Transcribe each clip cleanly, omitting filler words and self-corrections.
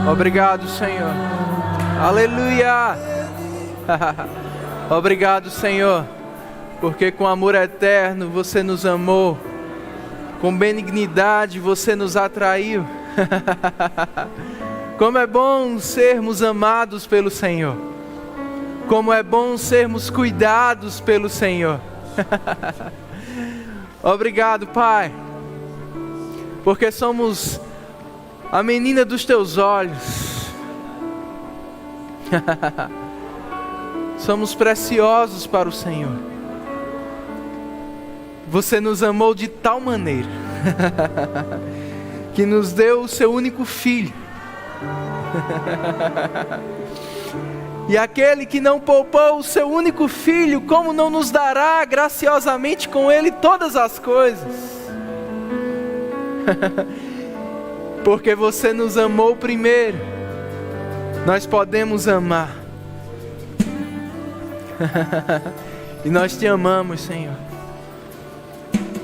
Obrigado, Senhor. Aleluia. Obrigado, Senhor, porque com amor eterno você nos amou, com benignidade você nos atraiu. Como é bom sermos amados pelo Senhor, como é bom sermos cuidados pelo Senhor. Obrigado, Pai, porque somos a menina dos teus olhos. Somos preciosos para o Senhor. Você nos amou de tal maneira que nos deu o seu único filho. E aquele que não poupou o seu único filho, como não nos dará graciosamente com ele todas as coisas? Porque você nos amou primeiro, nós podemos amar. E nós te amamos, Senhor.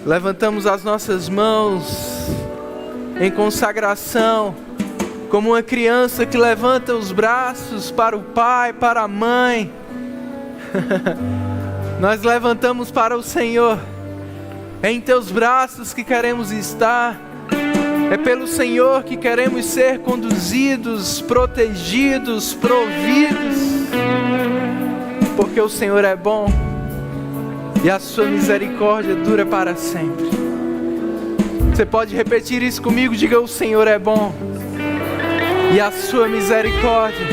Levantamos as nossas mãos em consagração, como uma criança que levanta os braços para o pai, para a mãe. Nós levantamos para o Senhor. É em teus braços que queremos estar. É pelo Senhor que queremos ser conduzidos, protegidos, providos. Porque o Senhor é bom e a sua misericórdia dura para sempre. Você pode repetir isso comigo? Diga: o Senhor é bom e a sua misericórdia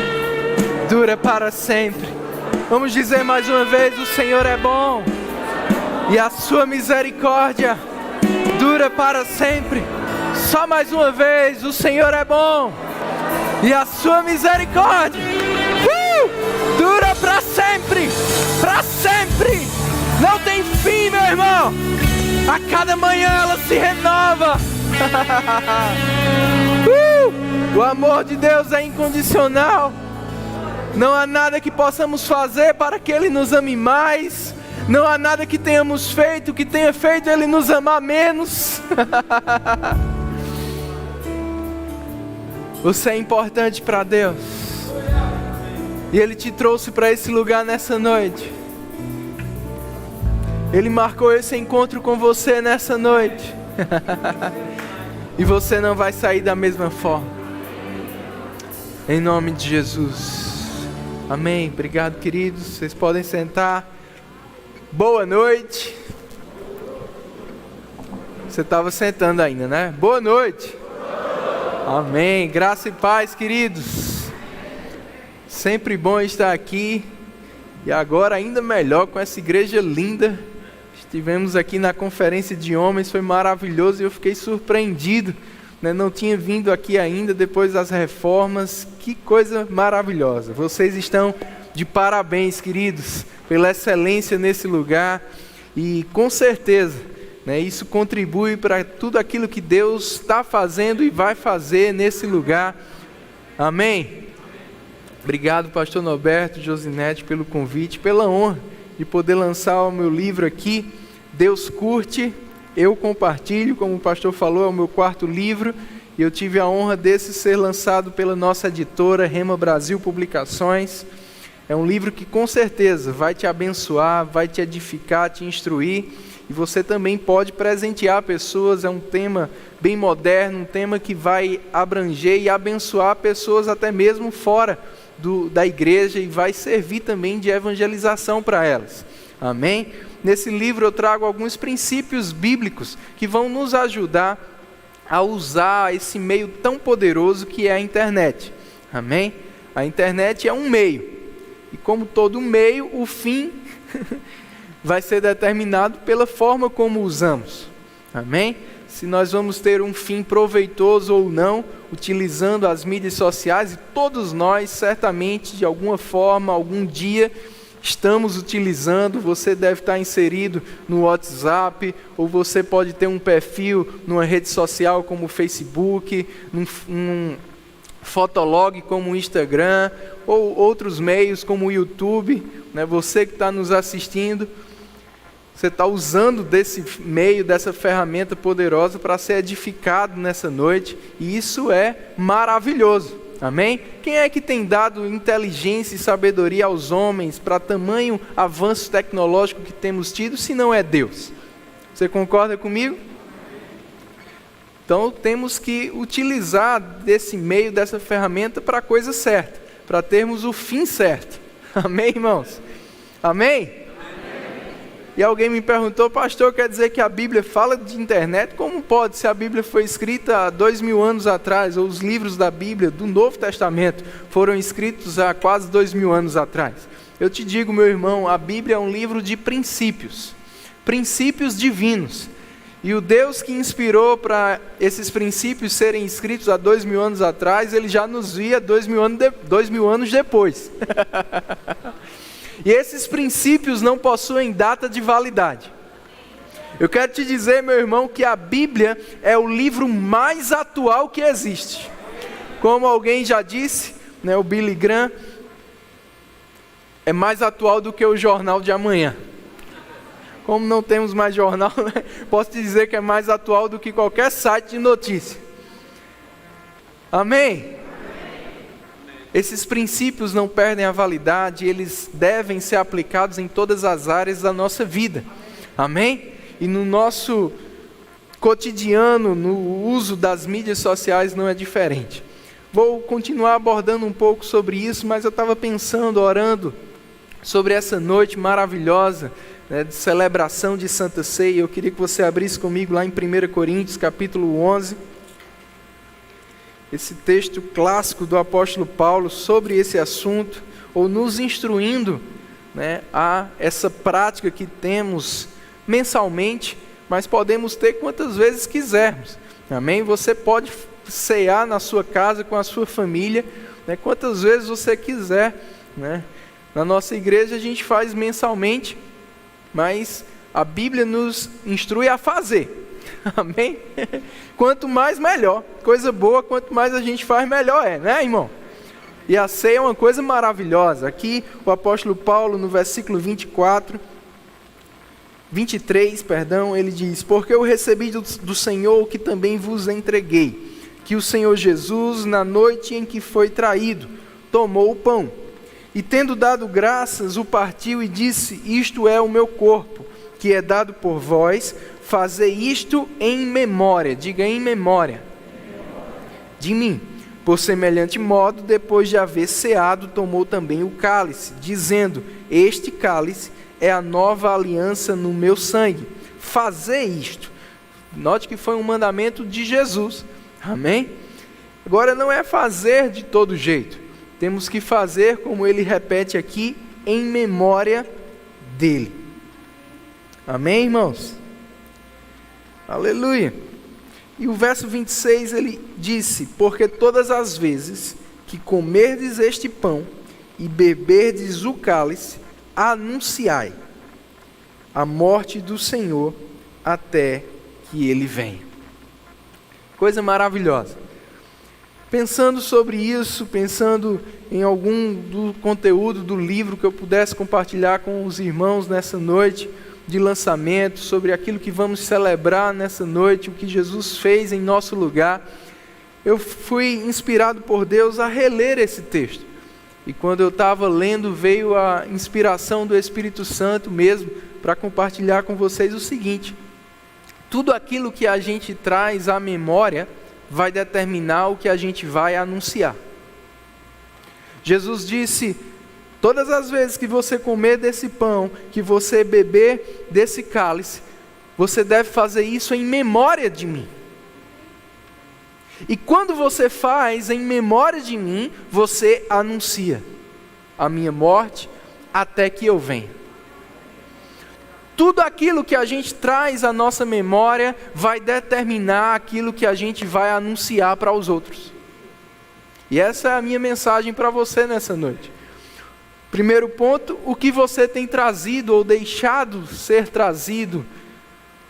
dura para sempre. Vamos dizer mais uma vez: o Senhor é bom e a sua misericórdia dura para sempre. Só mais uma vez: o Senhor é bom e a sua misericórdia dura para sempre. Para sempre. Não tem fim, meu irmão. A cada manhã ela se renova. O amor de Deus é incondicional. Não há nada que possamos fazer para que Ele nos ame mais. Não há nada que tenhamos feito que tenha feito Ele nos amar menos. Você é importante para Deus. E Ele te trouxe para esse lugar nessa noite. Ele marcou esse encontro com você nessa noite. E você não vai sair da mesma forma. Em nome de Jesus. Amém. Obrigado, queridos. Vocês podem sentar. Boa noite. Você estava sentando ainda, né? Boa noite. Amém. Graça e paz, queridos. Sempre bom estar aqui. E agora ainda melhor com essa igreja linda. Estivemos aqui na conferência de homens, foi maravilhoso e eu fiquei surpreendido, né? Não tinha vindo aqui ainda depois das reformas. Que coisa maravilhosa. Vocês estão de parabéns, queridos, pela excelência nesse lugar. E com certeza, né, isso contribui para tudo aquilo que Deus está fazendo e vai fazer nesse lugar. Amém? Obrigado, pastor Norberto, Josinete, pelo convite, pela honra de poder lançar o meu livro aqui. Deus curte, eu compartilho, como o pastor falou, é o meu 4º livro, e eu tive a honra desse ser lançado pela nossa editora, Rema Brasil Publicações. É um livro que com certeza vai te abençoar, vai te edificar, te instruir, e você também pode presentear pessoas. É um tema bem moderno, um tema que vai abranger e abençoar pessoas até mesmo fora da igreja, e vai servir também de evangelização para elas. Amém? Nesse livro eu trago alguns princípios bíblicos que vão nos ajudar a usar esse meio tão poderoso que é a internet. Amém? A internet é um meio, e como todo meio, o fim vai ser determinado pela forma como usamos. Amém? Se nós vamos ter um fim proveitoso ou não, utilizando as mídias sociais, e todos nós, certamente, de alguma forma, algum dia, estamos utilizando. Você deve estar inserido no WhatsApp, ou você pode ter um perfil numa rede social como o Facebook, num Fotolog como o Instagram, ou outros meios como o YouTube, né? Você que está nos assistindo, você está usando desse meio, dessa ferramenta poderosa para ser edificado nessa noite, e isso é maravilhoso. Amém? Quem é que tem dado inteligência e sabedoria aos homens para tamanho avanço tecnológico que temos tido, se não é Deus? Você concorda comigo? Então temos que utilizar desse meio, dessa ferramenta para a coisa certa, para termos o fim certo. Amém, irmãos? Amém? E alguém me perguntou, pastor, quer dizer que a Bíblia fala de internet? Como pode, se a Bíblia foi escrita há 2000 anos atrás, ou os livros da Bíblia, do Novo Testamento, foram escritos há quase 2000 anos atrás? Eu te digo, meu irmão, a Bíblia é um livro de princípios divinos. E o Deus que inspirou para esses princípios serem escritos há 2000 anos atrás, Ele já nos via 2000 anos depois. E esses princípios não possuem data de validade. Eu quero te dizer, meu irmão, que a Bíblia é o livro mais atual que existe. Como alguém já disse, né, o Billy Graham, é mais atual do que o jornal de amanhã. Como não temos mais jornal, né, posso te dizer que é mais atual do que qualquer site de notícia. Amém? Esses princípios não perdem a validade, eles devem ser aplicados em todas as áreas da nossa vida. Amém? E no nosso cotidiano, no uso das mídias sociais não é diferente. Vou continuar abordando um pouco sobre isso, mas eu estava pensando, orando, sobre essa noite maravilhosa, né, de celebração de Santa Ceia. Eu queria que você abrisse comigo lá em 1 Coríntios, capítulo 11. Esse texto clássico do apóstolo Paulo sobre esse assunto, ou nos instruindo, né, a essa prática que temos mensalmente, mas podemos ter quantas vezes quisermos. Amém? Você pode cear na sua casa com a sua família, né, quantas vezes você quiser, né? Na nossa igreja a gente faz mensalmente, mas a Bíblia nos instrui a fazer. Amém? Quanto mais, melhor. Coisa boa, quanto mais a gente faz, melhor é, né, irmão? E a ceia é uma coisa maravilhosa. Aqui o apóstolo Paulo, no versículo 23, ele diz: porque eu recebi do Senhor o que também vos entreguei, que o Senhor Jesus, na noite em que foi traído, tomou o pão, e tendo dado graças, o partiu e disse: isto é o meu corpo, que é dado por vós, fazei isto em memória, diga em memória, de mim. Por semelhante modo, depois de haver ceado, tomou também o cálice, dizendo: este cálice é a nova aliança no meu sangue, fazei isto. Note que foi um mandamento de Jesus, amém? Agora não é fazer de todo jeito, temos que fazer, como ele repete aqui, em memória dele. Amém, irmãos? Aleluia. E o verso 26 ele disse: porque todas as vezes que comerdes este pão e beberdes o cálice, anunciai a morte do Senhor até que ele venha. Coisa maravilhosa. Pensando sobre isso, pensando em algum do conteúdo do livro que eu pudesse compartilhar com os irmãos nessa noite de lançamento, sobre aquilo que vamos celebrar nessa noite, o que Jesus fez em nosso lugar, eu fui inspirado por Deus a reler esse texto. E quando eu estava lendo, veio a inspiração do Espírito Santo mesmo, para compartilhar com vocês o seguinte: tudo aquilo que a gente traz à memória vai determinar o que a gente vai anunciar. Jesus disse: todas as vezes que você comer desse pão, que você beber desse cálice, você deve fazer isso em memória de mim. E quando você faz em memória de mim, você anuncia a minha morte até que eu venha. Tudo aquilo que a gente traz à nossa memória vai determinar aquilo que a gente vai anunciar para os outros. E essa é a minha mensagem para você nessa noite. Primeiro ponto: o que você tem trazido ou deixado ser trazido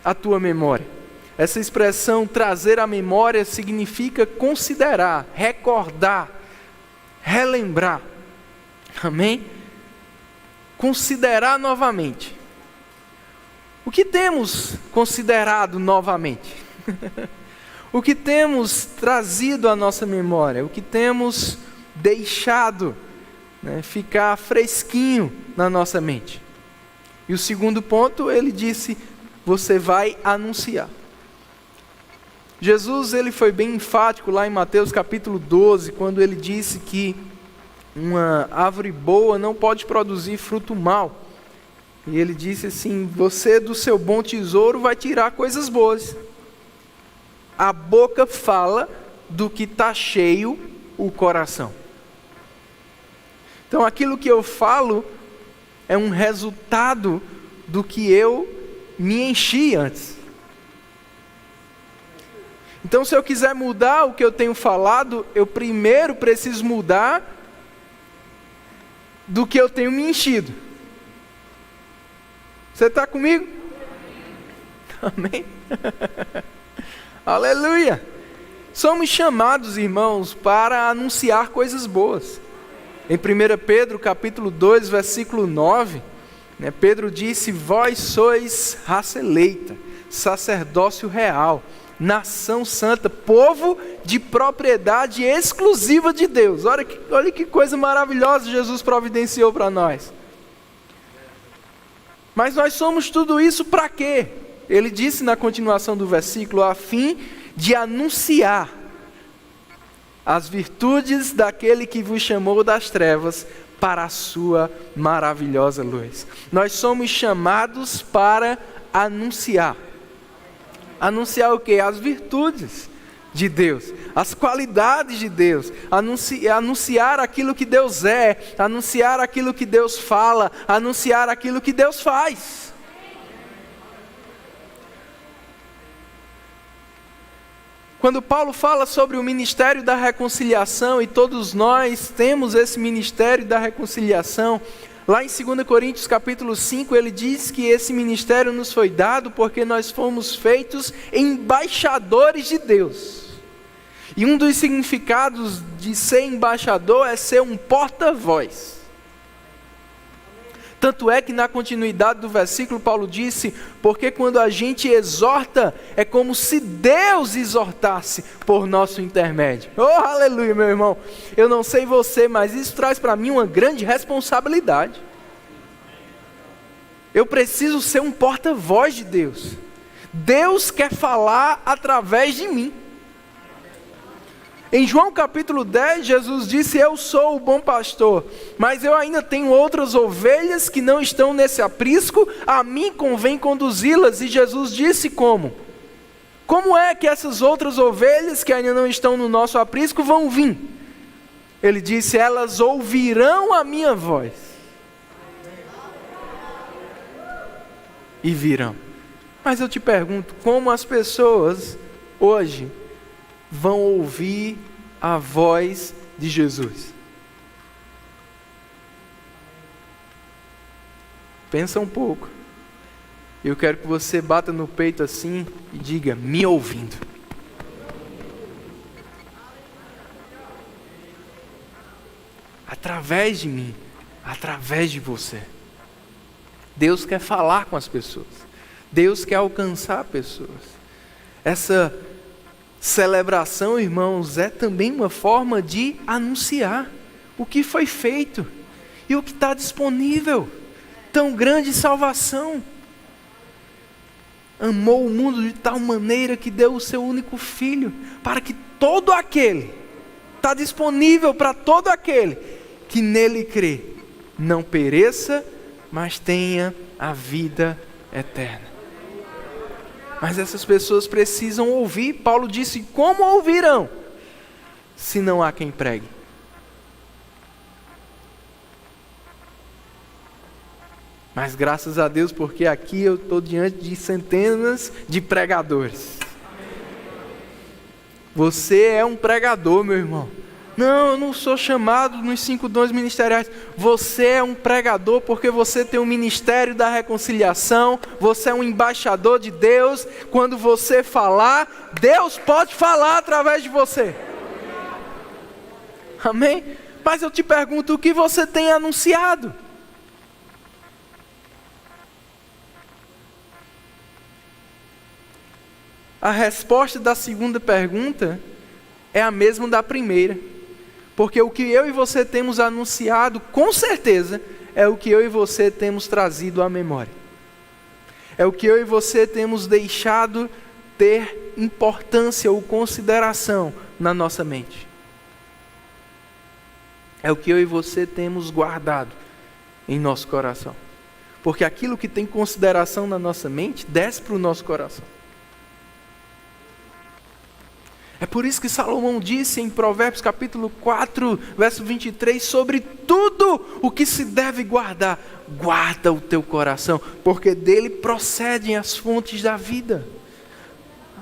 à tua memória. Essa expressão trazer à memória significa considerar, recordar, relembrar. Amém? Considerar novamente. O que temos considerado novamente? o que temos trazido à nossa memória, o que temos deixado, né, ficar fresquinho na nossa mente. E o segundo ponto, ele disse, você vai anunciar. Jesus, ele foi bem enfático lá em Mateus capítulo 12, quando ele disse que uma árvore boa não pode produzir fruto mau. E ele disse assim, você do seu bom tesouro vai tirar coisas boas. A boca fala do que está cheio o coração. Então aquilo que eu falo é um resultado do que eu me enchi antes. Então se eu quiser mudar o que eu tenho falado, eu primeiro preciso mudar do que eu tenho me enchido. Você está comigo? Amém? Aleluia! Somos chamados, irmãos, para anunciar coisas boas. Em 1 Pedro capítulo 2, versículo 9, né, Pedro disse, vós sois raça eleita, sacerdócio real, nação santa, povo de propriedade exclusiva de Deus. Olha que coisa maravilhosa Jesus providenciou para nós. Mas nós somos tudo isso para quê? Ele disse na continuação do versículo, a fim de anunciar as virtudes daquele que vos chamou das trevas para a sua maravilhosa luz. Nós somos chamados para anunciar. Anunciar o quê? As virtudes de Deus, as qualidades de Deus, anunciar aquilo que Deus é, anunciar aquilo que Deus fala, anunciar aquilo que Deus faz. Quando Paulo fala sobre o ministério da reconciliação, e todos nós temos esse ministério da reconciliação, lá em 2 Coríntios capítulo 5, ele diz que esse ministério nos foi dado porque nós fomos feitos embaixadores de Deus. E um dos significados de ser embaixador é ser um porta-voz. Tanto é que na continuidade do versículo Paulo disse, porque quando a gente exorta, é como se Deus exortasse por nosso intermédio. Oh, aleluia, meu irmão. Eu não sei você, mas isso traz para mim uma grande responsabilidade. Eu preciso ser um porta-voz de Deus. Deus quer falar através de mim. Em João capítulo 10, Jesus disse, eu sou o bom pastor, mas eu ainda tenho outras ovelhas que não estão nesse aprisco, a mim convém conduzi-las. E Jesus disse como? Como é que essas outras ovelhas que ainda não estão no nosso aprisco vão vir? Ele disse, elas ouvirão a minha voz e virão. Mas eu te pergunto, como as pessoas hoje vão ouvir a voz de Jesus? Pensa um pouco. Eu quero que você bata no peito assim e diga, me ouvindo. Através de mim, através de você. Deus quer falar com as pessoas. Deus quer alcançar pessoas. Essa celebração, irmãos, é também uma forma de anunciar o que foi feito e o que está disponível. Tão grande salvação. Amou o mundo de tal maneira que deu o seu único filho, para que todo aquele, está disponível para todo aquele que nele crê, não pereça, mas tenha a vida eterna. Mas essas pessoas precisam ouvir. Paulo disse, como ouvirão, se não há quem pregue? Mas graças a Deus, porque aqui eu estou diante de centenas de pregadores. Você é um pregador, meu irmão. Não, eu não sou chamado nos 5 dons ministeriais. Você é um pregador porque você tem um ministério da reconciliação. Você é um embaixador de Deus. Quando você falar, Deus pode falar através de você. Amém? Mas eu te pergunto, o que você tem anunciado? a resposta da segunda pergunta é a mesma da primeira. Porque o que eu e você temos anunciado, com certeza, é o que eu e você temos trazido à memória. É o que eu e você temos deixado ter importância ou consideração na nossa mente. É o que eu e você temos guardado em nosso coração. Porque aquilo que tem consideração na nossa mente, desce para o nosso coração. É por isso que Salomão disse em Provérbios capítulo 4, verso 23, sobre tudo o que se deve guardar, guarda o teu coração, porque dele procedem as fontes da vida.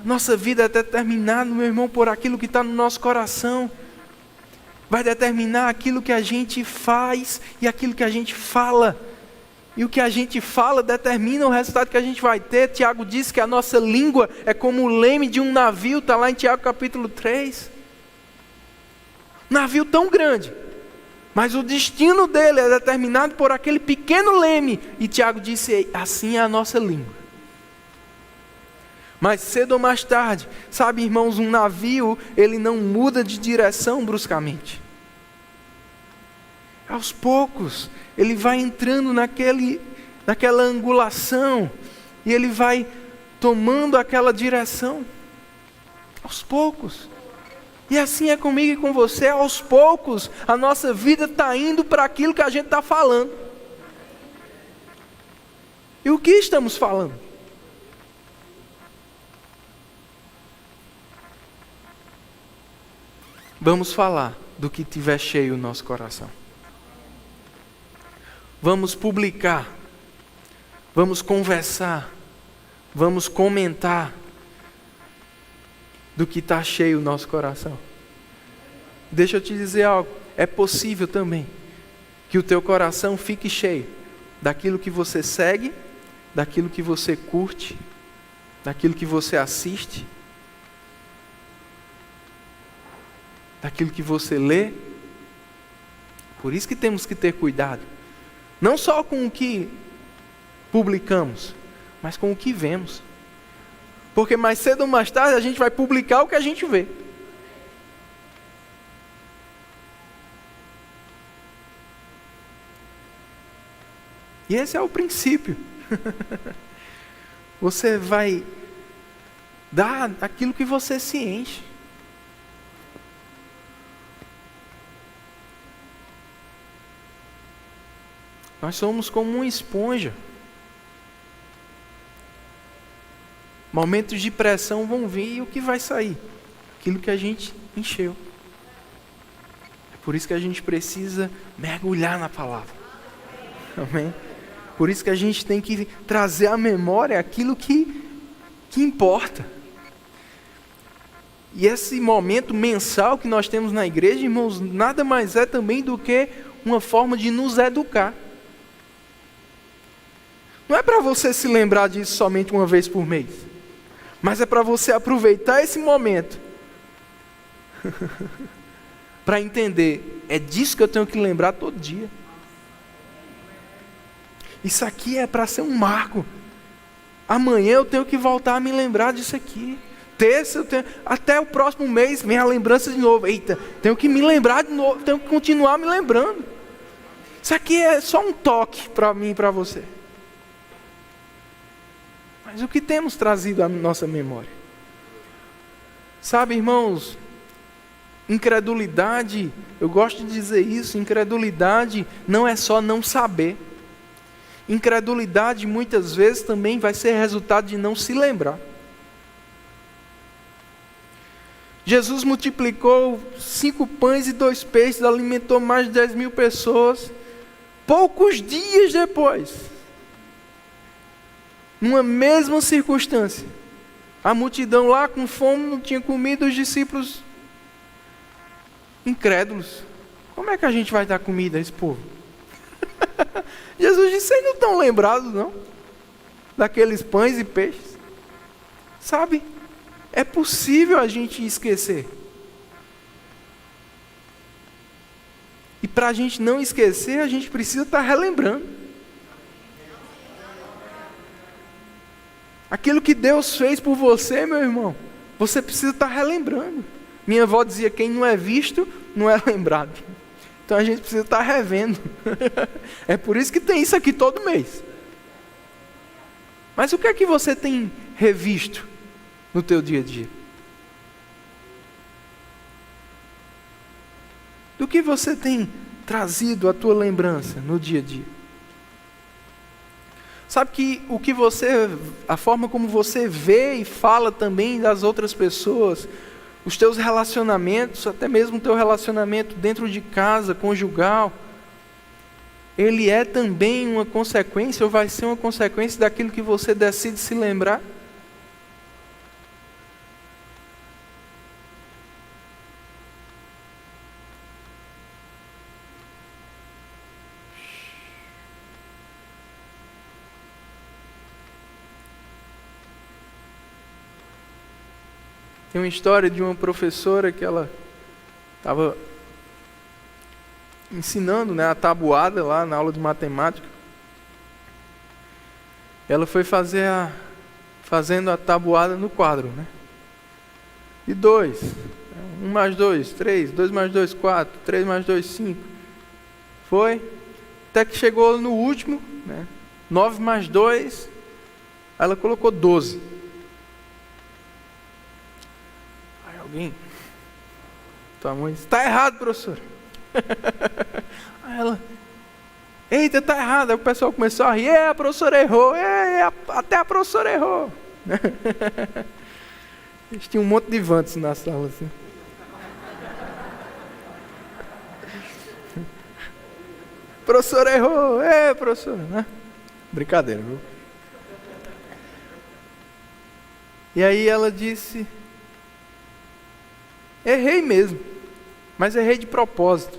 A nossa vida é determinada, meu irmão, por aquilo que está no nosso coração. Vai determinar aquilo que a gente faz e aquilo que a gente fala. E o que a gente fala determina o resultado que a gente vai ter. Tiago diz que a nossa língua é como o leme de um navio, está lá em Tiago capítulo 3. Navio tão grande, mas o destino dele é determinado por aquele pequeno leme. E Tiago disse, assim é a nossa língua. Mas cedo ou mais tarde, sabe, irmãos, um navio, ele não muda de direção bruscamente. Aos poucos, ele vai entrando naquela angulação, e ele vai tomando aquela direção, aos poucos. E assim é comigo e com você, aos poucos, a nossa vida está indo para aquilo que a gente está falando. E o que estamos falando? Vamos falar do que tiver cheio o nosso coração. Vamos publicar, vamos conversar, vamos comentar do que está cheio o nosso coração. Deixa eu te dizer algo, é possível também que o teu coração fique cheio daquilo que você segue, daquilo que você curte, daquilo que você assiste, daquilo que você lê. Por isso que temos que ter cuidado. Não só com o que publicamos, mas com o que vemos. Porque mais cedo ou mais tarde a gente vai publicar o que a gente vê. E esse é o princípio. Você vai dar aquilo que você se enche. Nós somos como uma esponja. Momentos de pressão vão vir e o que vai sair? Aquilo que a gente encheu. É por isso que a gente precisa mergulhar na palavra. Amém? Por isso que a gente tem que trazer à memória aquilo que importa. E esse momento mensal que nós temos na igreja, irmãos, nada mais é também do que uma forma de nos educar. Não é para você se lembrar disso somente uma vez por mês, mas é para você aproveitar esse momento para entender, é disso que eu tenho que lembrar todo dia. Isso aqui é para ser um marco. Amanhã eu tenho que voltar a me lembrar disso aqui. Terça eu tenho, até o próximo mês vem a lembrança de novo. Eita, tenho que me lembrar de novo, tenho que continuar me lembrando. Isso aqui é só um toque para mim e para você. Mas o que temos trazido à nossa memória? Sabe, irmãos, incredulidade, eu gosto de dizer isso, incredulidade não é só não saber. Incredulidade muitas vezes também vai ser resultado de não se lembrar. Jesus multiplicou 5 pães e 2 peixes, alimentou mais de 10.000 pessoas, poucos dias depois. Numa mesma circunstância, a multidão lá com fome não tinha comida, os discípulos incrédulos. Como é que a gente vai dar comida a esse povo? Jesus disse, vocês não estão lembrados não? Daqueles pães e peixes? Sabe, é possível a gente esquecer. E para a gente não esquecer, a gente precisa estar relembrando. Aquilo que Deus fez por você, meu irmão, você precisa estar relembrando. Minha avó dizia, quem não é visto, não é lembrado. Então a gente precisa estar revendo. É por isso que tem isso aqui todo mês. Mas o que é que você tem revisto no teu dia a dia? Do que você tem trazido à tua lembrança no dia a dia? Sabe que a forma como você vê e fala também das outras pessoas, os teus relacionamentos, até mesmo o teu relacionamento dentro de casa, conjugal, ele é também uma consequência, ou vai ser uma consequência daquilo que você decide se lembrar? Tem uma história de uma professora que ela estava ensinando, né, a tabuada lá na aula de matemática. Ela foi fazendo a tabuada no quadro, né? E 2, 1 mais 2, 3, 2 mais 2, 4, 3 mais 2, 5. Foi, até que chegou no último, né? 9 mais 2, ela colocou 12. Tua mãe disse, está errado, professor. Aí ela, eita, está errado. Aí o pessoal começou a rir, a professora errou, até a professora errou. Eles tinham um monte de vantes na sala assim. Professor errou, professor, né? Brincadeira, viu? E aí ela disse, errei mesmo, mas errei de propósito.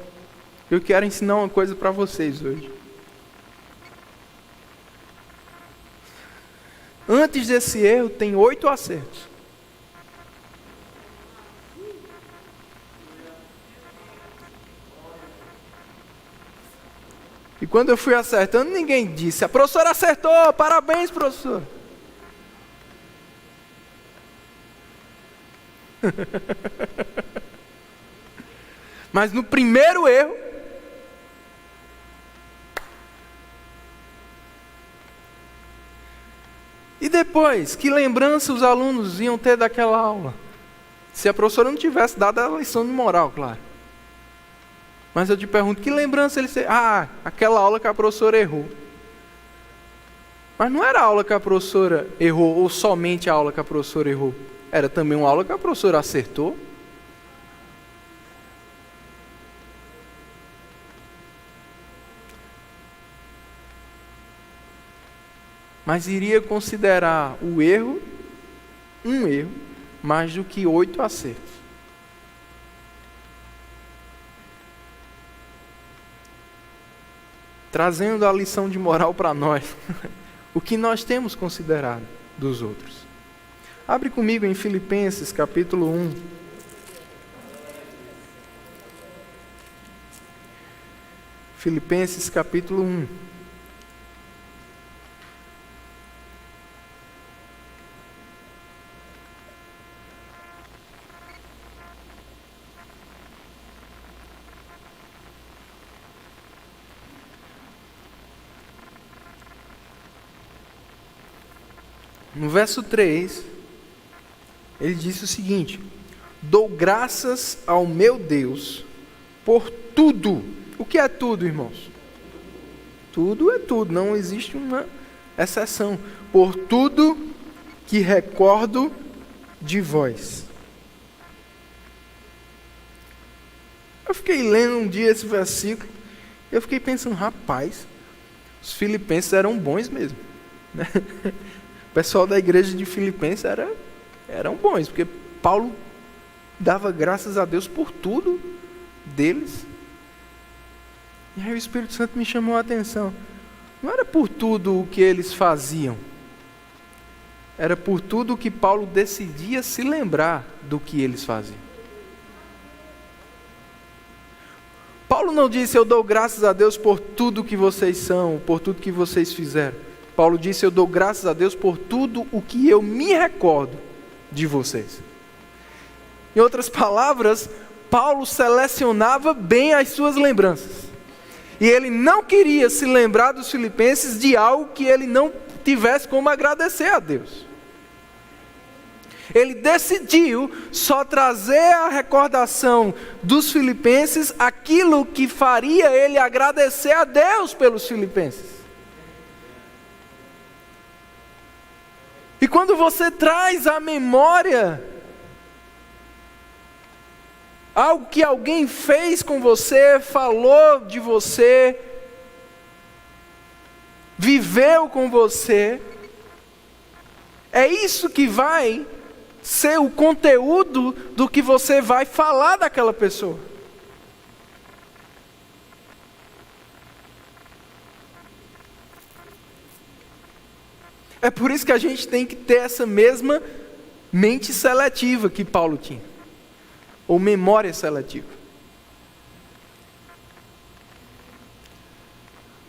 Eu quero ensinar uma coisa para vocês hoje. Antes desse erro, tem 8 acertos. E quando eu fui acertando, ninguém disse, a professora acertou, parabéns, professor. Mas no primeiro erro, e depois, que lembrança os alunos iam ter daquela aula? Se a professora não tivesse dado a lição de moral, claro. Mas eu te pergunto, que lembrança eles têm? Aquela aula que a professora errou. Mas não era a aula que a professora errou, ou somente a aula que a professora errou. Era também uma aula que a professora acertou. Mas iria considerar o erro, um erro, mais do que 8 acertos. Trazendo a lição de moral para nós, o que nós temos considerado dos outros. Abre comigo em Filipenses capítulo 1. Filipenses capítulo 1. No verso 3, ele disse o seguinte: dou graças ao meu Deus por tudo. O que é tudo, irmãos? Tudo é tudo, não existe uma exceção. Por tudo que recordo de vós. Eu fiquei lendo um dia esse versículo, e eu fiquei pensando, rapaz, os filipenses eram bons mesmo, né? O pessoal da igreja de Filipenses eram bons, porque Paulo dava graças a Deus por tudo deles. E aí o Espírito Santo me chamou a atenção. Não era por tudo o que eles faziam, era por tudo o que Paulo decidia se lembrar do que eles faziam. Paulo não disse, eu dou graças a Deus por tudo que vocês são, por tudo que vocês fizeram. Paulo disse: eu dou graças a Deus por tudo o que eu me recordo de vocês. Em outras palavras, Paulo selecionava bem as suas lembranças. E ele não queria se lembrar dos filipenses de algo que ele não tivesse como agradecer a Deus. Ele decidiu só trazer à recordação dos filipenses aquilo que faria ele agradecer a Deus pelos filipenses. E quando você traz à memória algo que alguém fez com você, falou de você, viveu com você, é isso que vai ser o conteúdo do que você vai falar daquela pessoa. É por isso que a gente tem que ter essa mesma mente seletiva que Paulo tinha, ou memória seletiva.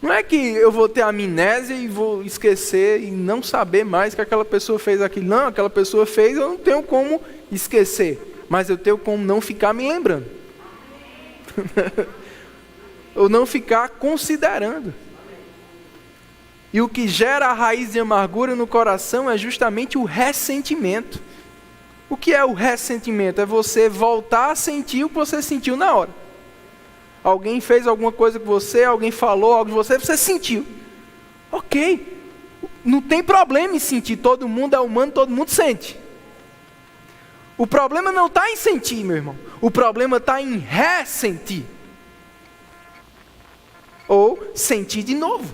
Não é que eu vou ter amnésia e vou esquecer e não saber mais que aquela pessoa fez aquilo. Não, aquela pessoa fez, eu não tenho como esquecer, mas eu tenho como não ficar me lembrando. Ou não ficar considerando. E o que gera a raiz de amargura no coração é justamente o ressentimento. O que é o ressentimento? É você voltar a sentir o que você sentiu na hora. Alguém fez alguma coisa com você, alguém falou algo de você, você sentiu. Ok, não tem problema em sentir, todo mundo é humano, todo mundo sente. O problema não está em sentir, meu irmão. O problema está em ressentir. Ou sentir de novo.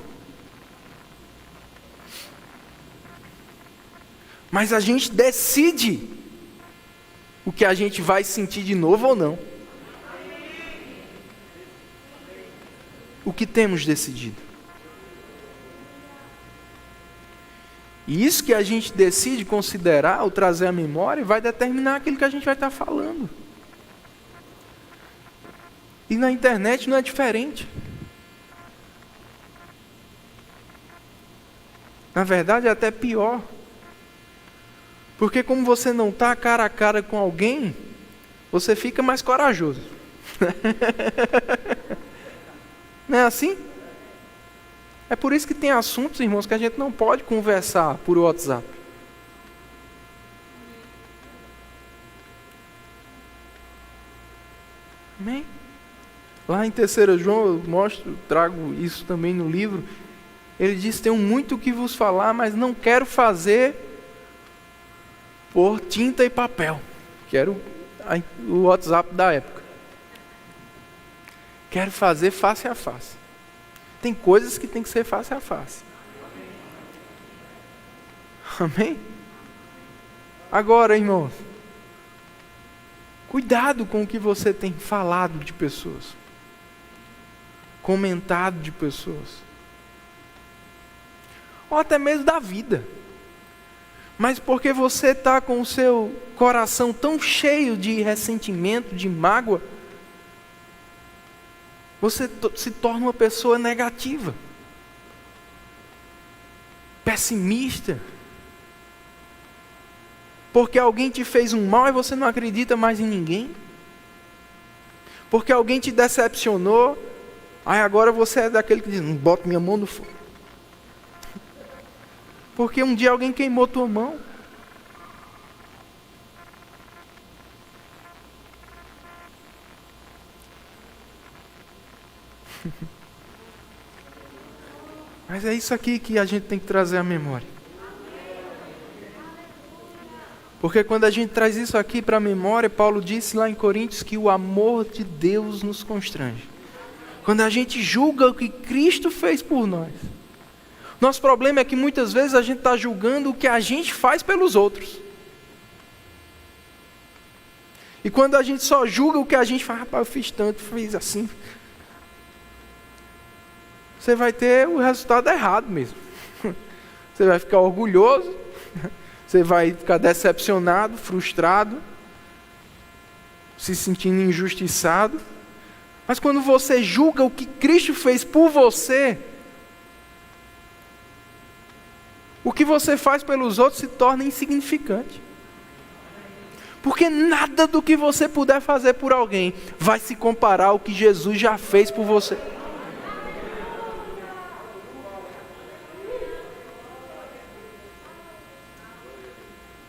Mas a gente decide o que a gente vai sentir de novo ou não. O que temos decidido. E isso que a gente decide considerar ou trazer à memória vai determinar aquilo que a gente vai estar falando. E na internet não é diferente. Na verdade é até pior. Porque como você não está cara a cara com alguém, você fica mais corajoso. Não é assim? É por isso que tem assuntos, irmãos, que a gente não pode conversar por WhatsApp. Amém? Lá em 3 João, eu trago isso também no livro. Ele diz: tenho muito o que vos falar, mas não quero fazer por tinta e papel. Que era o WhatsApp da época. Quero fazer face a face. Tem coisas que tem que ser face a face. Amém? Agora, irmãos, cuidado com o que você tem falado de pessoas, comentado de pessoas, ou até mesmo da vida. Mas porque você está com o seu coração tão cheio de ressentimento, de mágoa, você se torna uma pessoa negativa, pessimista, porque alguém te fez um mal e você não acredita mais em ninguém, porque alguém te decepcionou, aí agora você é daquele que diz: não boto minha mão no fogo, porque um dia alguém queimou tua mão. Mas é isso aqui que a gente tem que trazer à memória. Porque quando a gente traz isso aqui para a memória, Paulo disse lá em Coríntios que o amor de Deus nos constrange. Quando a gente julga o que Cristo fez por nós. Nosso problema é que muitas vezes a gente está julgando o que a gente faz pelos outros. E quando a gente só julga o que a gente faz: rapaz, eu fiz tanto, fiz assim, você vai ter o resultado errado mesmo. Você vai ficar orgulhoso, você vai ficar decepcionado, frustrado, se sentindo injustiçado. Mas quando você julga o que Cristo fez por você, o que você faz pelos outros se torna insignificante. Porque nada do que você puder fazer por alguém vai se comparar ao que Jesus já fez por você.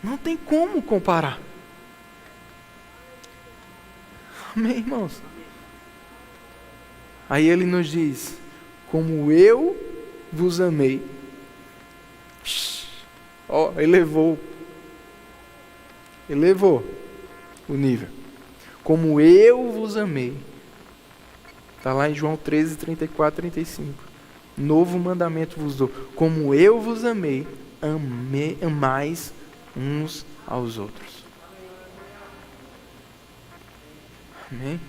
Não tem como comparar. Amém, irmãos? Aí ele nos diz: como eu vos amei. Ó, elevou o nível. Como eu vos amei. Está lá em João 13, 34, 35. Novo mandamento vos dou. Como eu vos amei, amais uns aos outros. Amém?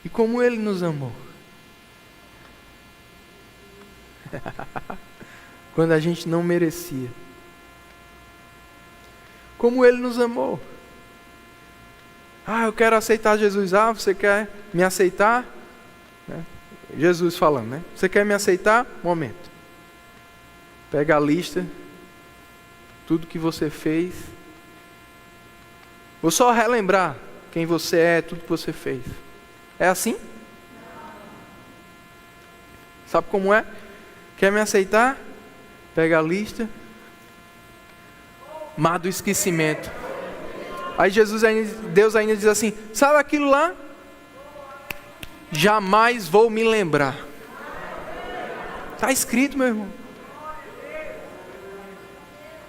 E como Ele nos amou? Quando a gente não merecia. Como Ele nos amou? Eu quero aceitar Jesus. Você quer me aceitar? Jesus falando, né? Você quer me aceitar? Momento. Pega a lista, tudo que você fez. Vou só relembrar quem você é, tudo que você fez. É assim? Sabe como é? Quer me aceitar? Pega a lista. Mar do esquecimento. Aí Deus ainda diz assim: sabe aquilo lá? Jamais vou me lembrar. Está escrito, meu irmão.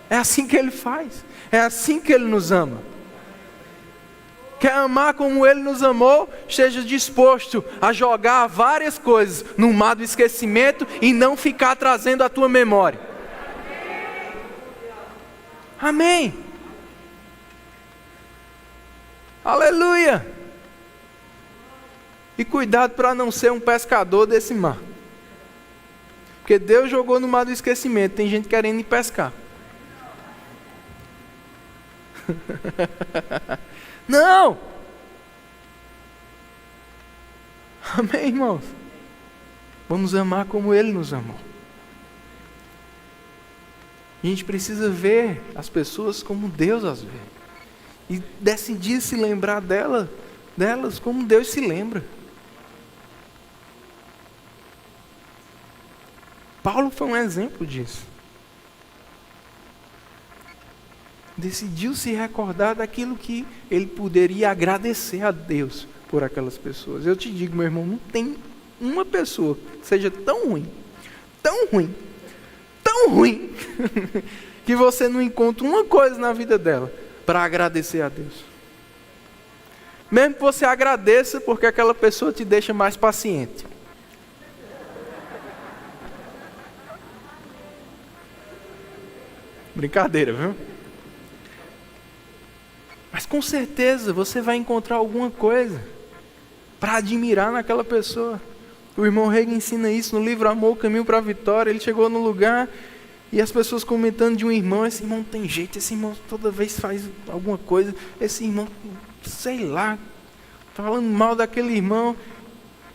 É assim que Ele faz. É assim que Ele nos ama. Quer amar como Ele nos amou? Esteja disposto a jogar várias coisas no mar do esquecimento e não ficar trazendo à tua memória. Amém. Aleluia. E cuidado para não ser um pescador desse mar. Porque Deus jogou no mar do esquecimento. Tem gente querendo ir pescar. Não! Amém, irmãos? Vamos amar como Ele nos amou. A gente precisa ver as pessoas como Deus as vê. E decidir se lembrar delas como Deus se lembra. Paulo foi um exemplo disso. Decidiu se recordar daquilo que ele poderia agradecer a Deus por aquelas pessoas. Eu te digo, meu irmão, não tem uma pessoa que seja tão ruim, que você não encontra uma coisa na vida dela para agradecer a Deus. Mesmo que você agradeça porque aquela pessoa te deixa mais paciente. Brincadeira, viu? Mas com certeza você vai encontrar alguma coisa para admirar naquela pessoa. O irmão Reagan ensina isso no livro Amor, o Caminho para a Vitória. Ele chegou no lugar e as pessoas comentando de um irmão: esse irmão tem jeito, esse irmão toda vez faz alguma coisa, esse irmão, sei lá, falando mal daquele irmão.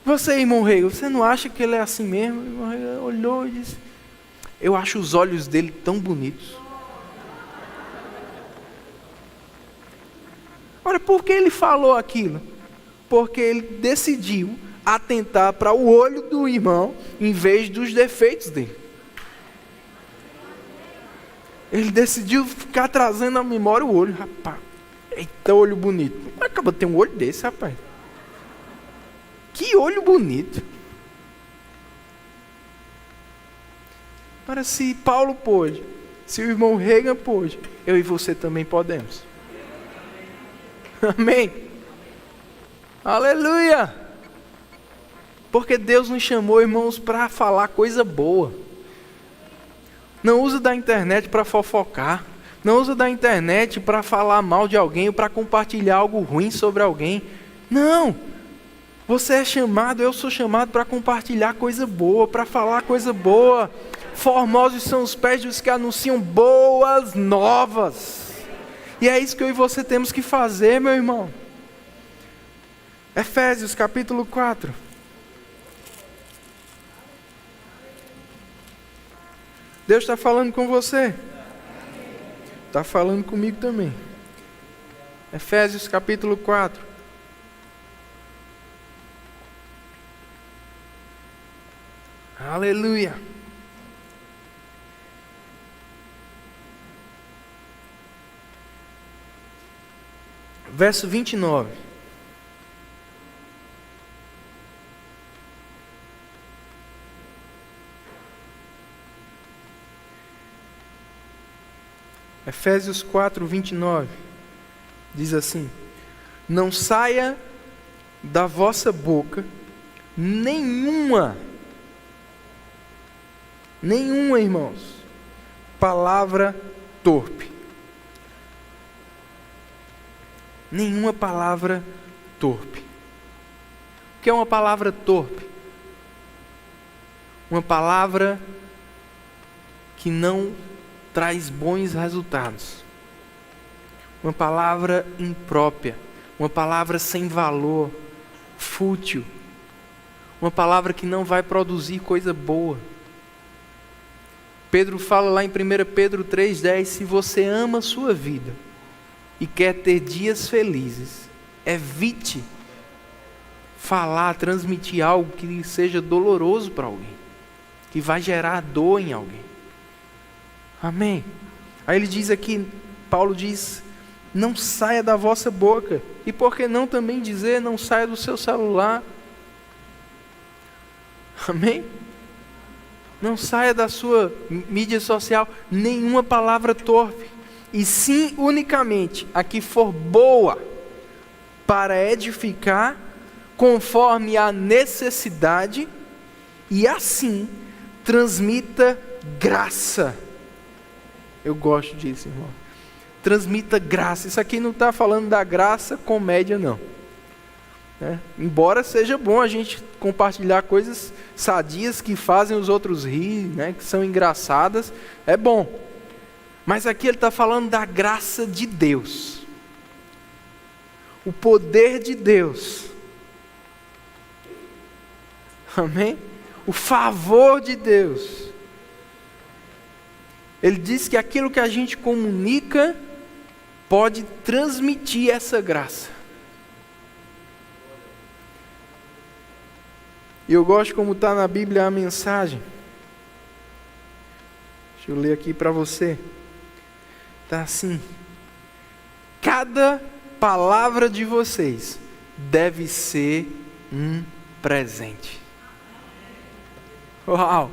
Você, irmão Reagan, você não acha que ele é assim mesmo? O irmão Reagan olhou e disse: eu acho os olhos dele tão bonitos. Olha, por que ele falou aquilo? Porque ele decidiu atentar para o olho do irmão em vez dos defeitos dele. Ele decidiu ficar trazendo à memória o olho. Rapaz, eita, olho bonito. Acaba de ter um olho desse, rapaz. Que olho bonito. Ora, se Paulo pôde, se o irmão Reagan pôde, eu e você também podemos. Amém? Aleluia! Porque Deus nos chamou, irmãos, para falar coisa boa. Não usa da internet para fofocar. Não usa da internet para falar mal de alguém ou para compartilhar algo ruim sobre alguém. Não! Você é chamado, eu sou chamado para compartilhar coisa boa, para falar coisa boa. Formosos são os pés dos que anunciam boas novas. E é isso que eu e você temos que fazer, meu irmão. Efésios capítulo 4. Deus está falando com você. Está falando comigo também. Efésios capítulo 4. Aleluia. Verso 29. Efésios 4, 29. Diz assim: não saia da vossa boca nenhuma, irmãos, palavra torpe. Nenhuma palavra torpe. O que é uma palavra torpe? Uma palavra que não traz bons resultados. Uma palavra imprópria. Uma palavra sem valor, fútil. Uma palavra que não vai produzir coisa boa. Pedro fala lá em 1 Pedro 3,10: se você ama a sua vida e quer ter dias felizes, evite falar, transmitir algo que seja doloroso para alguém, que vai gerar dor em alguém. Amém? Aí ele diz aqui, Paulo diz: não saia da vossa boca. E por que não também dizer, não saia do seu celular? Amém? Não saia da sua mídia social nenhuma palavra torpe, e sim unicamente a que for boa para edificar conforme a necessidade, e assim transmita graça. Eu gosto disso, irmão. Transmita graça. Isso aqui não está falando da graça comédia, não. Embora seja bom a gente compartilhar coisas sadias que fazem os outros rir, que são engraçadas, é bom. Mas aqui ele está falando da graça de Deus. O poder de Deus. Amém? O favor de Deus. Ele diz que aquilo que a gente comunica pode transmitir essa graça. E eu gosto como está na Bíblia a mensagem. Deixa eu ler aqui para você. Está assim: cada palavra de vocês deve ser um presente. Uau!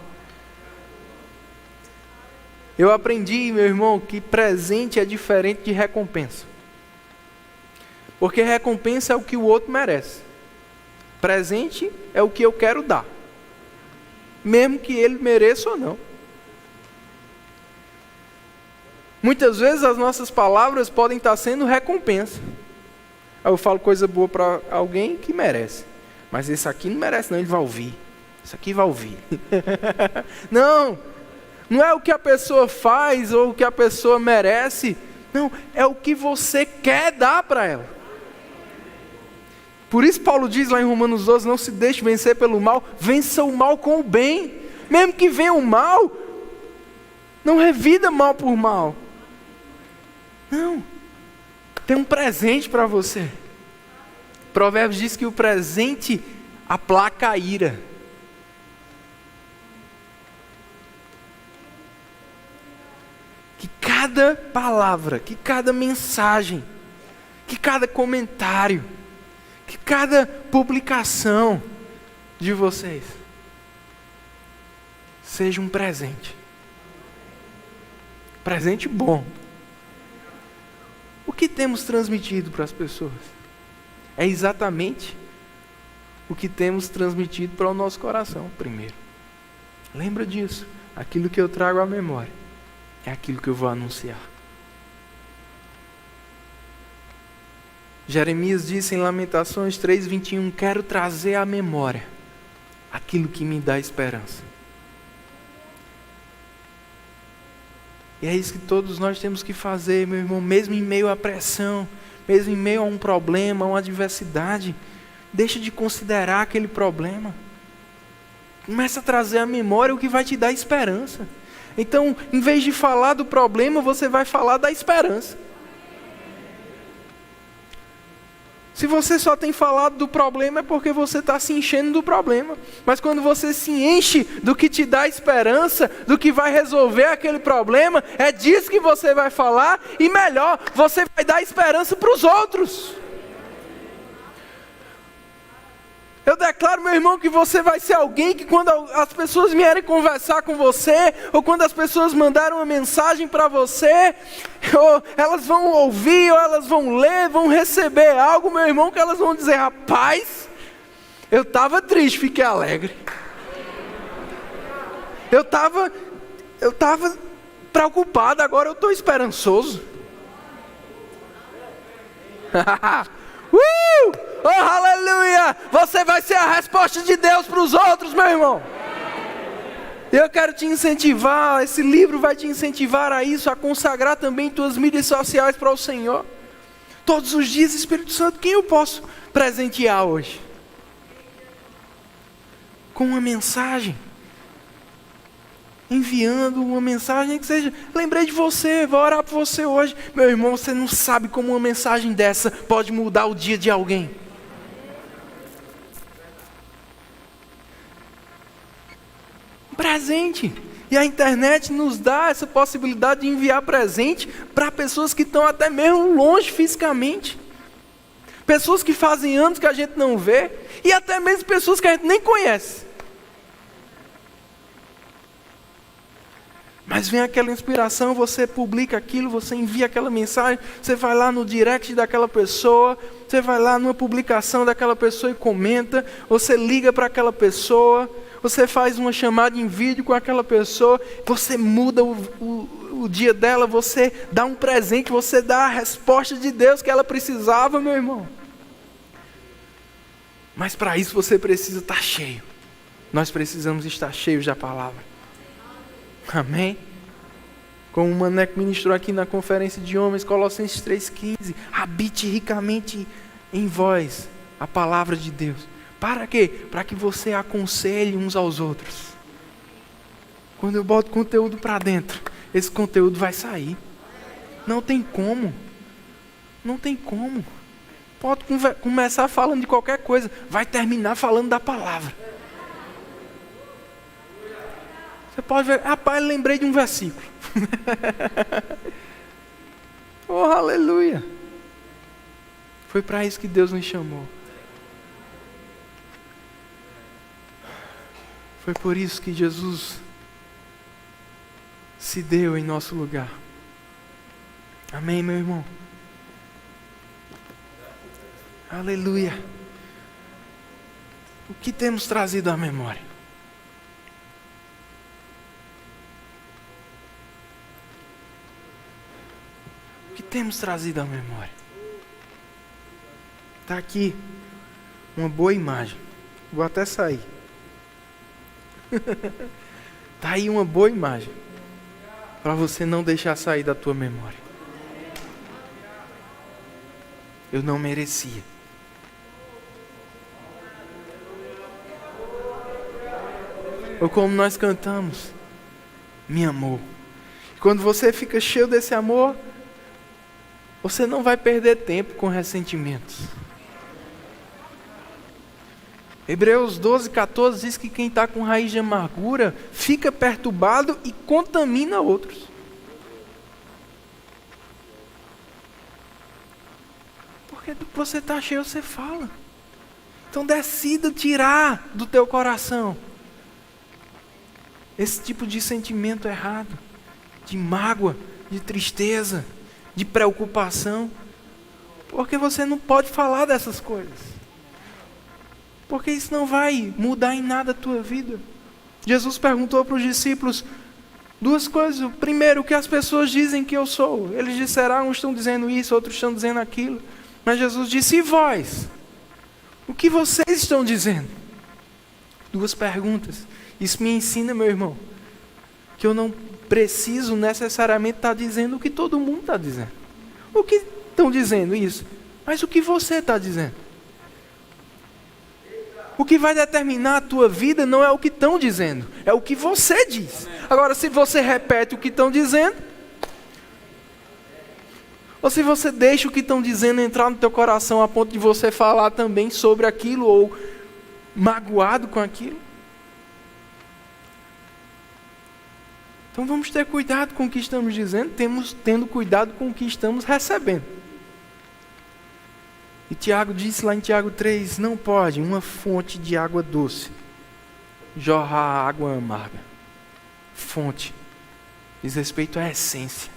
Eu aprendi, meu irmão, que presente é diferente de recompensa. Porque recompensa é o que o outro merece. Presente é o que eu quero dar, mesmo que ele mereça ou não. Muitas vezes as nossas palavras podem estar sendo recompensa. Aí eu falo coisa boa para alguém que merece, mas esse aqui não merece não, ele vai ouvir. Isso aqui vai ouvir. Não é o que a pessoa faz ou o que a pessoa merece. Não, é o que você quer dar para ela. Por isso Paulo diz lá em Romanos 12, não se deixe vencer pelo mal, vença o mal com o bem. Mesmo que venha o mal, não revida mal por mal. Não, tem um presente para você. Provérbios diz que o presente aplaca a ira. Que cada palavra, que cada mensagem, que cada comentário, que cada publicação de vocês seja um presente. Presente bom. O que temos transmitido para as pessoas? É exatamente o que temos transmitido para o nosso coração primeiro. Lembra disso. Aquilo que eu trago à memória é aquilo que eu vou anunciar. Jeremias disse em Lamentações 3:21, quero trazer à memória aquilo que me dá esperança. E é isso que todos nós temos que fazer, meu irmão, mesmo em meio à pressão, mesmo em meio a um problema, a uma adversidade, deixa de considerar aquele problema. Começa a trazer à memória o que vai te dar esperança. Então, em vez de falar do problema, você vai falar da esperança. Se você só tem falado do problema, é porque você está se enchendo do problema. Mas quando você se enche do que te dá esperança, do que vai resolver aquele problema, é disso que você vai falar, e melhor, você vai dar esperança para os outros. Eu declaro, meu irmão, que você vai ser alguém que quando as pessoas vierem conversar com você, ou quando as pessoas mandarem uma mensagem para você, ou elas vão ouvir, ou elas vão ler, vão receber algo, meu irmão, que elas vão dizer: rapaz, eu estava triste, fiquei alegre. Eu estava preocupado, agora eu estou esperançoso. Oh, aleluia! Você vai ser a resposta de Deus para os outros, meu irmão. Eu quero te incentivar, esse livro vai te incentivar a isso, a consagrar também tuas mídias sociais para o Senhor. Todos os dias, Espírito Santo, quem eu posso presentear hoje? Com uma mensagem. Enviando uma mensagem que seja: lembrei de você, vou orar por você hoje. Meu irmão, você não sabe como uma mensagem dessa pode mudar o dia de alguém. Um presente. E a internet nos dá essa possibilidade de enviar presente para pessoas que estão até mesmo longe fisicamente. Pessoas que fazem anos que a gente não vê, e até mesmo pessoas que a gente nem conhece. Mas vem aquela inspiração, você publica aquilo, você envia aquela mensagem, você vai lá no direct daquela pessoa, você vai lá numa publicação daquela pessoa e comenta, você liga para aquela pessoa, você faz uma chamada em vídeo com aquela pessoa, você muda o dia dela, você dá um presente, você dá a resposta de Deus que ela precisava, meu irmão. Mas para isso você precisa estar cheio. Nós precisamos estar cheios da palavra. Amém? Como o Maneco ministrou aqui na conferência de homens, Colossenses 3,15, habite ricamente em vós a palavra de Deus. Para quê? Para que você aconselhe uns aos outros. Quando eu boto conteúdo para dentro, esse conteúdo vai sair. Não tem como. Não tem como. Pode começar falando de qualquer coisa, vai terminar falando da palavra. Você pode ver: rapaz, lembrei de um versículo. Oh, aleluia. Foi para isso que Deus nos chamou. Foi por isso que Jesus se deu em nosso lugar. Amém, meu irmão? Aleluia. O que temos trazido à memória? O que temos trazido à memória? Está aqui uma boa imagem. Vou até sair. Está aí uma boa imagem para você não deixar sair da tua memória. Eu não merecia. Ou como nós cantamos, me amou. Quando você fica cheio desse amor, você não vai perder tempo com ressentimentos. Hebreus 12:14 diz que quem está com raiz de amargura fica perturbado e contamina outros. Porque do que você está cheio, você fala. Então decida tirar do teu coração esse tipo de sentimento errado, de mágoa, de tristeza, de preocupação. Porque você não pode falar dessas coisas. Porque isso não vai mudar em nada a tua vida. Jesus perguntou para os discípulos duas coisas. O primeiro, o que as pessoas dizem que eu sou? Eles disseram: uns estão dizendo isso, outros estão dizendo aquilo. Mas Jesus disse: e vós? O que vocês estão dizendo? Duas perguntas. Isso me ensina, meu irmão, que eu não preciso necessariamente estar dizendo o que todo mundo está dizendo. O que estão dizendo isso? Mas o que você está dizendo? O que vai determinar a tua vida não é o que estão dizendo, é o que você diz. Agora, se você repete o que estão dizendo, ou se você deixa o que estão dizendo entrar no teu coração a ponto de você falar também sobre aquilo, ou magoado com aquilo. Então vamos ter cuidado com o que estamos dizendo, tendo cuidado com o que estamos recebendo. E Tiago disse lá em Tiago 3, não pode uma fonte de água doce jorrar água amarga. Fonte diz respeito à essência.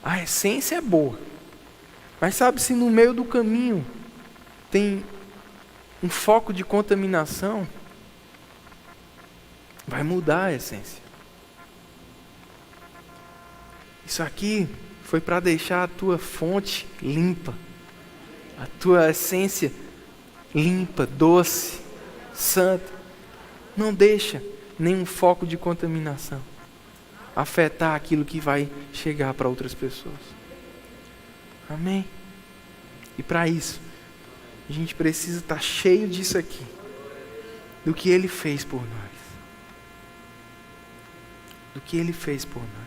A essência é boa, mas sabe, se no meio do caminho tem um foco de contaminação, vai mudar a essência. Isso aqui foi para deixar a tua fonte limpa, a tua essência limpa, doce, santa. Não deixa nenhum foco de contaminação afetar aquilo que vai chegar para outras pessoas. Amém? E para isso, a gente precisa estar cheio disso aqui, do que Ele fez por nós. Do que Ele fez por nós.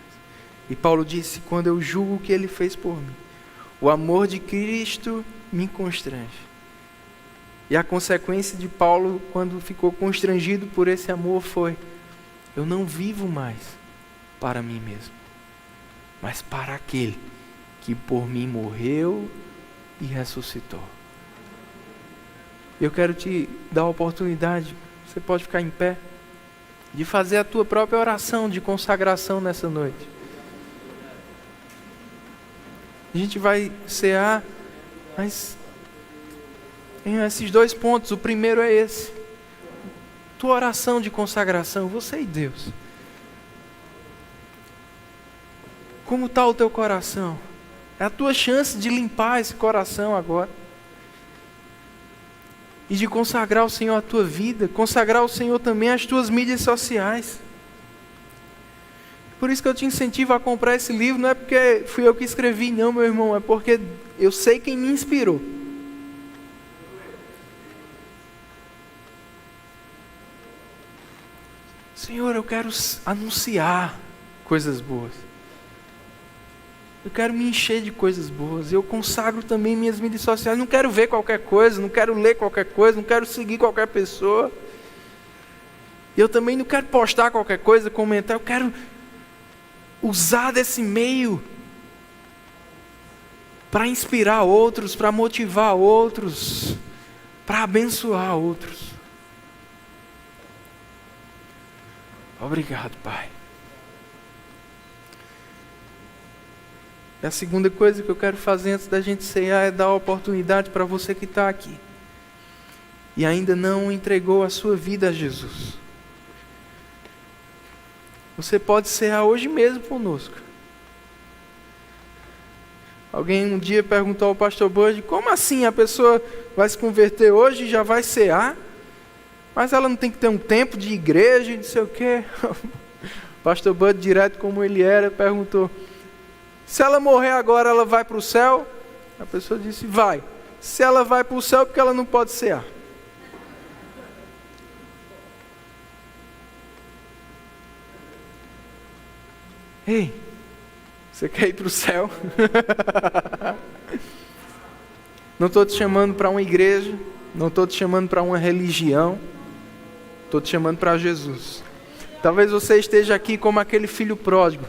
E Paulo disse, quando eu julgo o que Ele fez por mim, o amor de Cristo me constrange. E a consequência de Paulo, quando ficou constrangido por esse amor, foi, eu não vivo mais para mim mesmo, mas para aquele que por mim morreu e ressuscitou. Eu quero te dar a oportunidade, você pode ficar em pé, de fazer a tua própria oração de consagração nessa noite. A gente vai cear, mas tem esses dois pontos. O primeiro é esse. Tua oração de consagração, você e Deus. Como está o teu coração? É a tua chance de limpar esse coração agora. E de consagrar ao Senhor a tua vida, consagrar ao Senhor também as tuas mídias sociais. Por isso que eu te incentivo a comprar esse livro, não é porque fui eu que escrevi, não, meu irmão, é porque eu sei quem me inspirou. Senhor, eu quero anunciar coisas boas. Eu quero me encher de coisas boas. Eu consagro também minhas mídias sociais. Não quero ver qualquer coisa, não quero ler qualquer coisa, não quero seguir qualquer pessoa. Eu também não quero postar qualquer coisa, comentar. Eu quero usar desse meio para inspirar outros, para motivar outros, para abençoar outros. Obrigado, Pai. E a segunda coisa que eu quero fazer antes da gente cear é dar a oportunidade para você que está aqui e ainda não entregou a sua vida a Jesus. Você pode cear hoje mesmo conosco. Alguém um dia perguntou ao pastor Bud, como assim a pessoa vai se converter hoje e já vai cear? Mas ela não tem que ter um tempo de igreja e não sei o quê. O pastor Bud, direto como ele era, perguntou, se ela morrer agora, ela vai para o céu? A pessoa disse, vai. Se ela vai para o céu, porque ela não pode cear. Ei, você quer ir para o céu? Não estou te chamando para uma igreja, não estou te chamando para uma religião, estou te chamando para Jesus. Talvez você esteja aqui como aquele filho pródigo,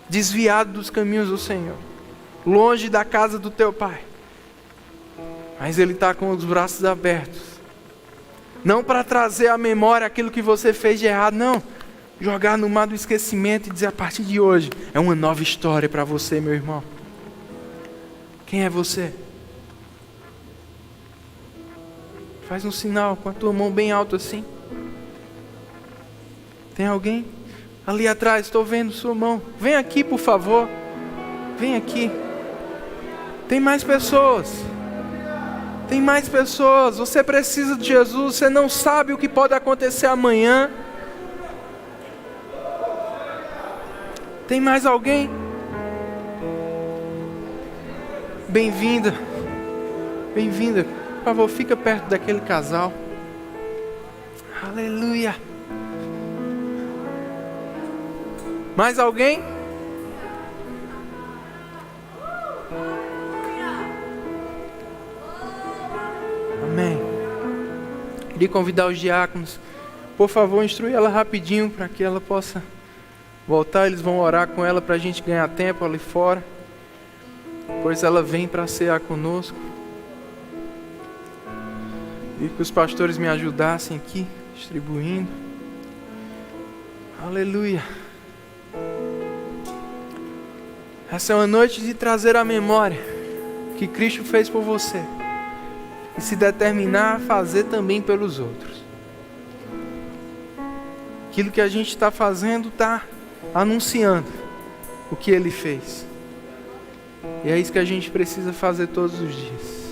desviado dos caminhos do Senhor, longe da casa do teu pai, mas ele está com os braços abertos, não para trazer à memória aquilo que você fez de errado, não, jogar no mar do esquecimento e dizer, a partir de hoje é uma nova história para você, meu irmão. Quem é você? Faz um sinal com a tua mão bem alto assim. Tem alguém? Ali atrás, estou vendo sua mão. Vem aqui, por favor. Vem aqui. Tem mais pessoas. Tem mais pessoas. Você precisa de Jesus. Você não sabe o que pode acontecer amanhã. Tem mais alguém? Bem-vinda. Bem-vinda. Por favor, fica perto daquele casal. Aleluia. Mais alguém? Amém. Queria convidar os diáconos. Por favor, instrui ela rapidinho para que ela possa voltar. Eles vão orar com ela para a gente ganhar tempo ali fora. Depois ela vem para cear conosco. E que os pastores me ajudassem aqui, distribuindo. Aleluia. Essa é uma noite de trazer à memória o que Cristo fez por você. E se determinar a fazer também pelos outros. Aquilo que a gente está fazendo está anunciando o que Ele fez. E é isso que a gente precisa fazer todos os dias.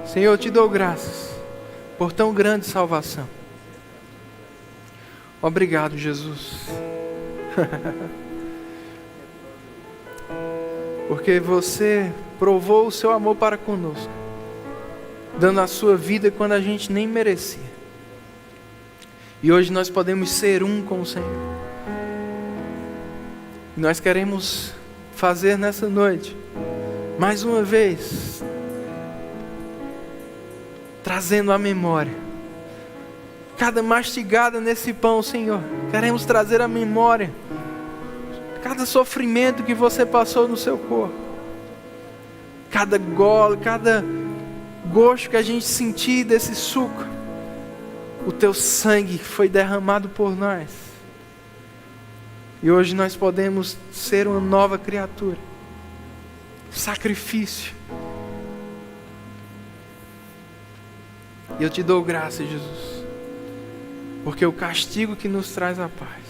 Senhor, eu te dou graças por tão grande salvação. Obrigado, Jesus. Porque você provou o seu amor para conosco, dando a sua vida quando a gente nem merecia. E hoje nós podemos ser um com o Senhor. E nós queremos fazer nessa noite, mais uma vez, trazendo à memória cada mastigada nesse pão, Senhor. Queremos trazer à memória cada sofrimento que você passou no seu corpo, cada gole, cada gosto que a gente sentir desse suco. O teu sangue foi derramado por nós. E hoje nós podemos ser uma nova criatura. Sacrifício. E eu te dou graça, Jesus, porque o castigo que nos traz a paz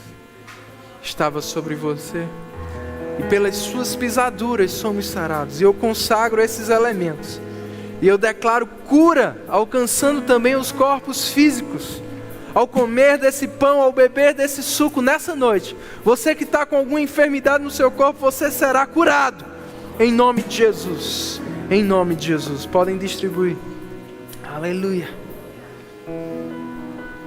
estava sobre você, e pelas suas pisaduras somos sarados. E eu consagro esses elementos, e eu declaro cura, alcançando também os corpos físicos, ao comer desse pão, ao beber desse suco nessa noite. Você que está com alguma enfermidade no seu corpo, você será curado, em nome de Jesus. Em nome de Jesus. Podem distribuir. Aleluia.